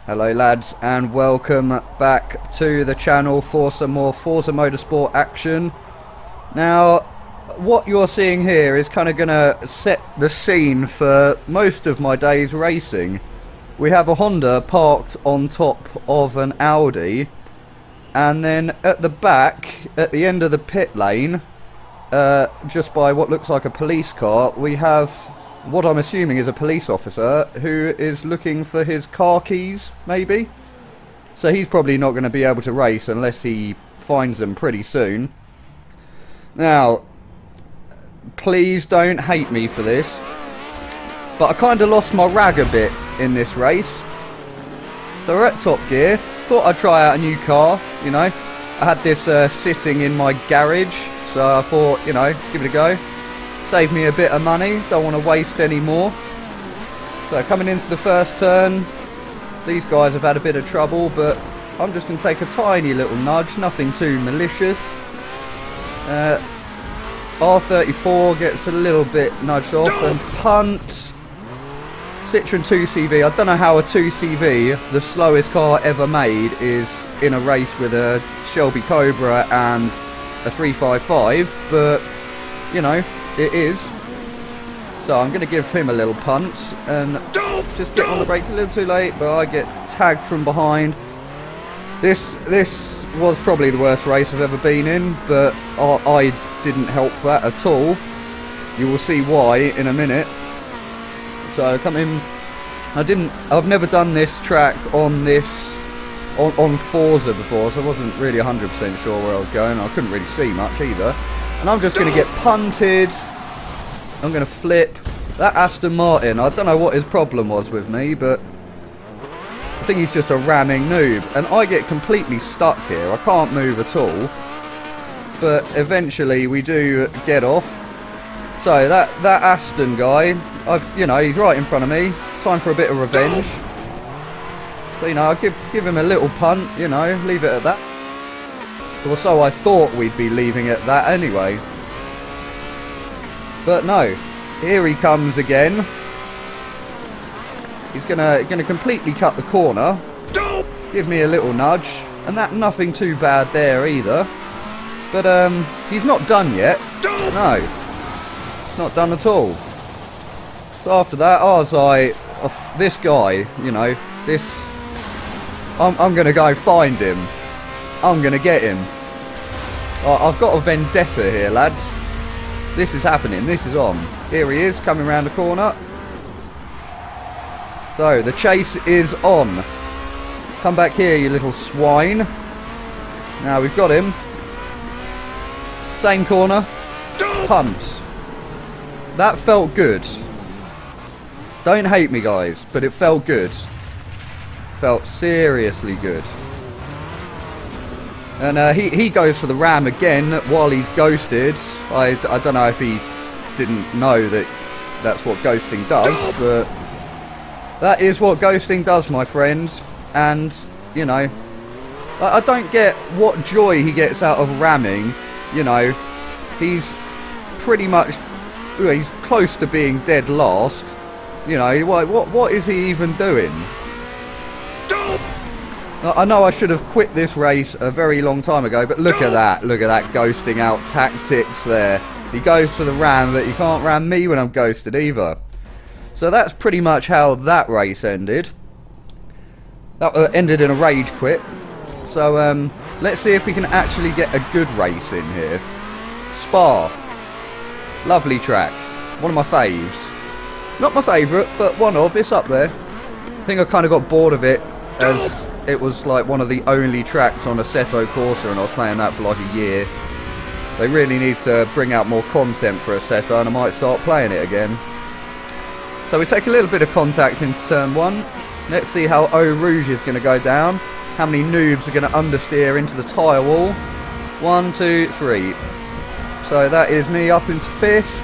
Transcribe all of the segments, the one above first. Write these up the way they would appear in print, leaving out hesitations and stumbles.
Hello lads, and welcome back to the channel for some more Forza Motorsport action. Now, what you're seeing here is kind of going to set the scene for most of my days racing. We have a Honda parked on top of an Audi, and then at the back, at the end of the pit lane, just by what looks like a police car, we have what I'm assuming is a police officer who is looking for his car keys, maybe? So he's probably not going to be able to race unless he finds them pretty soon. Now, please don't hate me for this, but I kind of lost my rag a bit in this race. So we're at Top Gear. Thought I'd try out a new car, you know. I had this sitting in my garage, so I thought, you know, give it a go. Save me a bit of money, don't want to waste any more. So coming into the first turn, these guys have had a bit of trouble, but I'm just going to take a tiny little nudge, nothing too malicious. R34 gets a little bit nudged off and punt. Citroen 2CV, I don't know how a 2CV, the slowest car ever made, is in a race with a Shelby Cobra and a 355, but, you know, it is. So I'm going to give him a little punt and just get on the brakes a little too late, but I get tagged from behind. This was probably the worst race I've ever been in, but I didn't help that at all. You will see why in a minute. So come in. I've never done this track on Forza before, so I wasn't really 100% sure where I was going. I couldn't really see much either. And I'm just going to get punted. I'm going to flip. That Aston Martin, I don't know what his problem was with me, but I think he's just a ramming noob. And I get completely stuck here. I can't move at all. But eventually we do get off. So that Aston guy, you know, he's right in front of me. Time for a bit of revenge. So, you know, I'll give him a little punt, you know, leave it at that. Or so I thought we'd be leaving it that anyway. But no, here he comes again. He's gonna completely cut the corner. Give me a little nudge, and that nothing too bad there either. But he's not done yet. No, not done at all. So after that, I was like, oh, this guy, you know, this. I'm gonna go find him. I'm gonna get him. I've got a vendetta here, lads. This is happening. This is on. Here he is, coming around the corner. So, the chase is on. Come back here, you little swine. Now, we've got him. Same corner. Punt. That felt good. Don't hate me, guys, but it felt good. Felt seriously good. And he goes for the ram again while he's ghosted. I don't know if he didn't know that that's what ghosting does, but that is what ghosting does, my friends. And, you know, I don't get what joy he gets out of ramming. You know, he's pretty much, he's close to being dead last. You know, what is he even doing? I know I should have quit this race a very long time ago, but look at that ghosting out tactics there. He goes for the ram, but he can't ram me when I'm ghosted either. So that's pretty much how that race ended. That ended in a rage quit. So let's see if we can actually get a good race in here. Spa. Lovely track. One of my faves. Not my favourite, but one of. It's up there. I think I kind of got bored of it as it was like one of the only tracks on Assetto Corsa, and I was playing that for like a year. They really need to bring out more content for Assetto, and I might start playing it again. So we take a little bit of contact into turn one. Let's see how Eau Rouge is going to go down. How many noobs are going to understeer into the tyre wall. 1, 2, 3. So that is me up into 5th.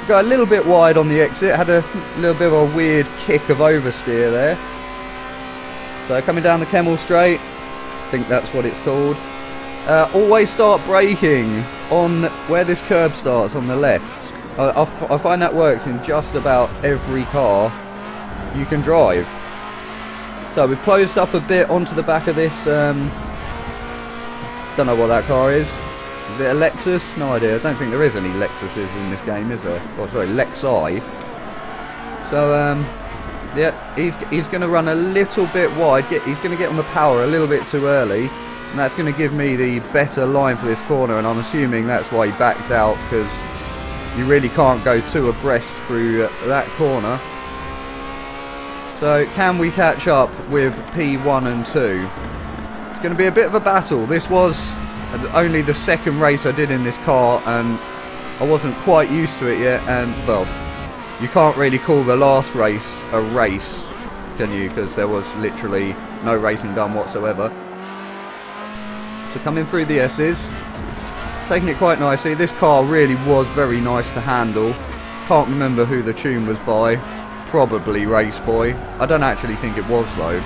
Got a little bit wide on the exit. Had a little bit of a weird kick of oversteer there. So coming down the Kemmel straight, I think that's what it's called. Always start braking. on where this curb starts on the left. I find that works in just about every car you can drive. So we've closed up a bit onto the back of this, don't know what that car is. Is it a Lexus? No idea. I don't think there is any Lexuses in this game, is there? Oh, sorry, Lexi. So, yeah, he's going to run a little bit wide. He's going to get on the power a little bit too early. And that's going to give me the better line for this corner. And I'm assuming that's why he backed out, because you really can't go too abreast through that corner. So, can we catch up with P1 and 2? It's going to be a bit of a battle. This was only the second race I did in this car, and I wasn't quite used to it yet. And, well, you can't really call the last race a race, can you? Because there was literally no racing done whatsoever. So coming through the S's, taking it quite nicely. This car really was very nice to handle. Can't remember who the tune was by. Probably Race Boy. I don't actually think it was though,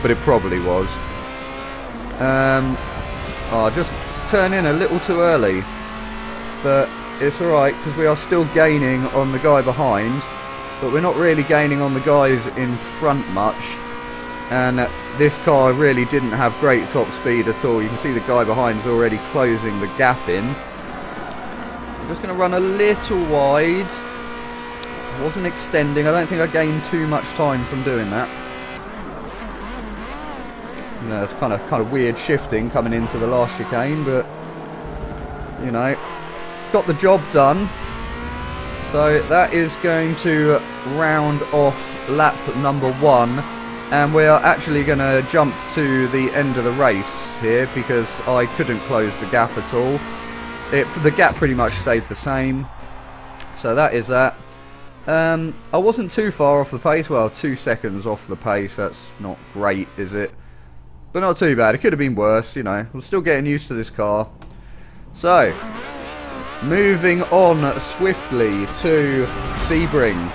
but it probably was. Just turn in a little too early, but it's alright because we are still gaining on the guy behind, but we're not really gaining on the guys in front much. And this car really didn't have great top speed at all. You can see the guy behind is already closing the gap in. I'm just going to run a little wide. I wasn't extending. I don't think I gained too much time from doing that. You know, it's kind of weird shifting coming into the last chicane, but you know, got the job done. So that is going to round off lap number 1. And we are actually going to jump to the end of the race here because I couldn't close the gap at all. The gap pretty much stayed the same. So that is that. I wasn't too far off the pace. Well, 2 seconds off the pace. That's not great, is it? But not too bad. It could have been worse, you know. I'm still getting used to this car. So, moving on swiftly to Sebring.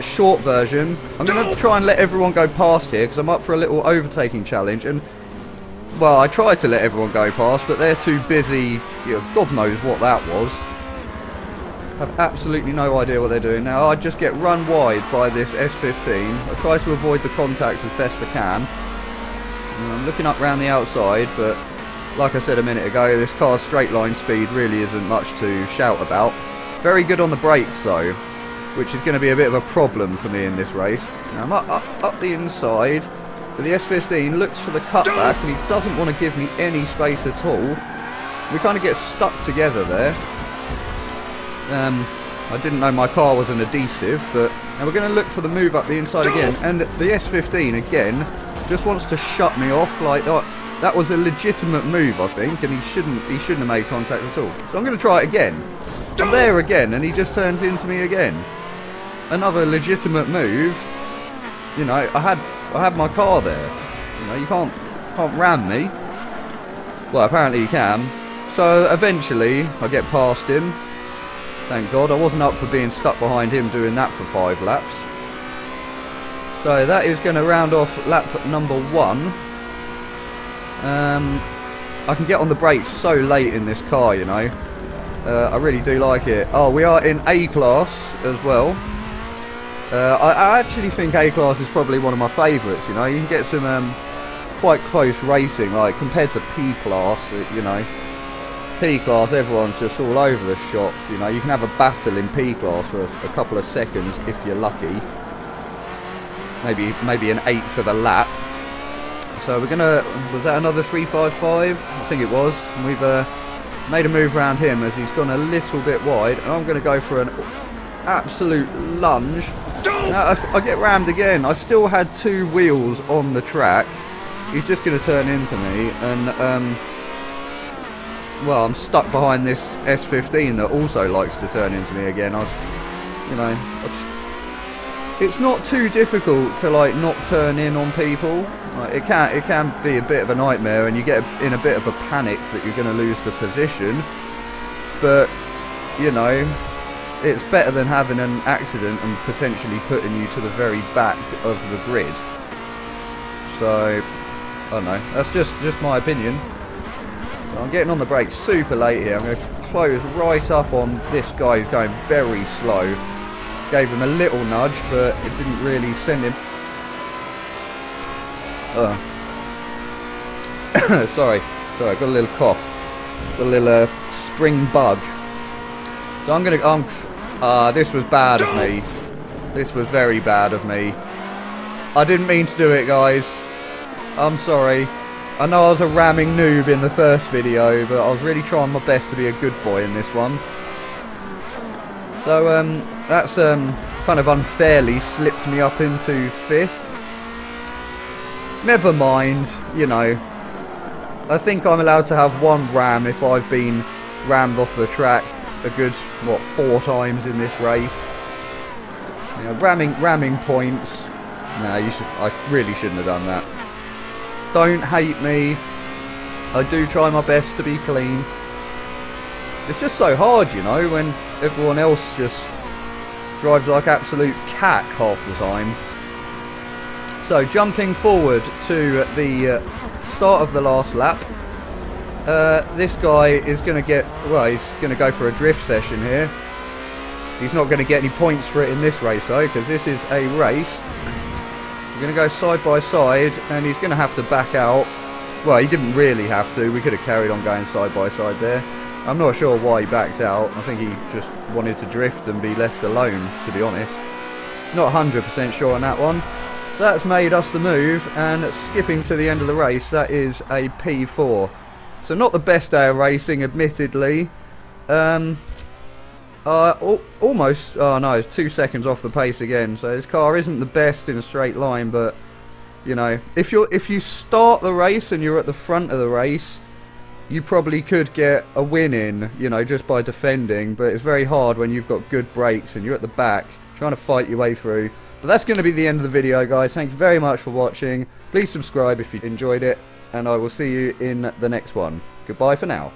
Short version. I'm going to try and let everyone go past here because I'm up for a little overtaking challenge, and well, I tried to let everyone go past, but they're too busy. You know, God knows what that was. Have absolutely no idea what they're doing. Now I just get run wide by this S15. I try to avoid the contact as best I can. And I'm looking up around the outside, but like I said a minute ago, this car's straight line speed really isn't much to shout about. Very good on the brakes though, which is going to be a bit of a problem for me in this race. Now I'm up the inside, but the S15 looks for the cutback and he doesn't want to give me any space at all. We kind of get stuck together there. I didn't know my car was an adhesive, but now we're going to look for the move up the inside again, and the S15 again just wants to shut me off like that. That was a legitimate move, I think, and he shouldn't have made contact at all. So I'm going to try it again. I'm there again, and he just turns into me again. Another legitimate move. You know, I had my car there. You know, you can't ram me. Well, apparently you can. So eventually I get past him. Thank God. I wasn't up for being stuck behind him doing that for 5 laps. So that is going to round off lap number 1. I can get on the brakes so late in this car, you know. I really do like it. Oh, we are in A class as well. I actually think A class is probably one of my favourites, you know. You can get some quite close racing, like compared to P class, you know. P class, everyone's just all over the shop, you know. You can have a battle in P class for a couple of seconds if you're lucky. Maybe an eighth of a lap. So we're gonna, was that another 355? I think it was. And we've made a move around him as he's gone a little bit wide, and I'm gonna go for an absolute lunge. Now, I get rammed again. I still had 2 wheels on the track. He's just gonna turn into me, and well, I'm stuck behind this S15 that also likes to turn into me again. It's not too difficult to like not turn in on people. Like, it can be a bit of a nightmare, and you get in a bit of a panic that you're going to lose the position. But you know, it's better than having an accident and potentially putting you to the very back of the grid. So I don't know. That's just my opinion. So I'm getting on the brakes super late here. I'm going to close right up on this guy who's going very slow. Gave him a little nudge, but it didn't really send him. Sorry, I got a little cough. Got a little spring bug. So I'm going to... this was bad of me. This was very bad of me. I didn't mean to do it, guys. I'm sorry. I know I was a ramming noob in the first video, but I was really trying my best to be a good boy in this one. So, that's kind of unfairly slipped me up into 5th. Never mind, you know. I think I'm allowed to have one ram if I've been rammed off the track a good, what, 4 times in this race. You know, ramming points. No, I really shouldn't have done that. Don't hate me. I do try my best to be clean. It's just so hard, you know, when everyone else just drives like absolute cack half the time. So, jumping forward to the start of the last lap. This guy is going to get... Well, he's going to go for a drift session here. He's not going to get any points for it in this race, though, because this is a race. We're going to go side by side, and he's going to have to back out. Well, he didn't really have to. We could have carried on going side by side there. I'm not sure why he backed out. I think he just wanted to drift and be left alone, to be honest. Not 100% sure on that one. So that's made us the move, and skipping to the end of the race, that is a P4. So not the best day of racing, admittedly. Almost, oh no, it's 2 seconds off the pace again. So this car isn't the best in a straight line, but you know, if you start the race and you're at the front of the race, you probably could get a win in, you know, just by defending. But it's very hard when you've got good brakes and you're at the back trying to fight your way through. But that's going to be the end of the video, guys. Thank you very much for watching. Please subscribe if you enjoyed it, and I will see you in the next one. Goodbye for now.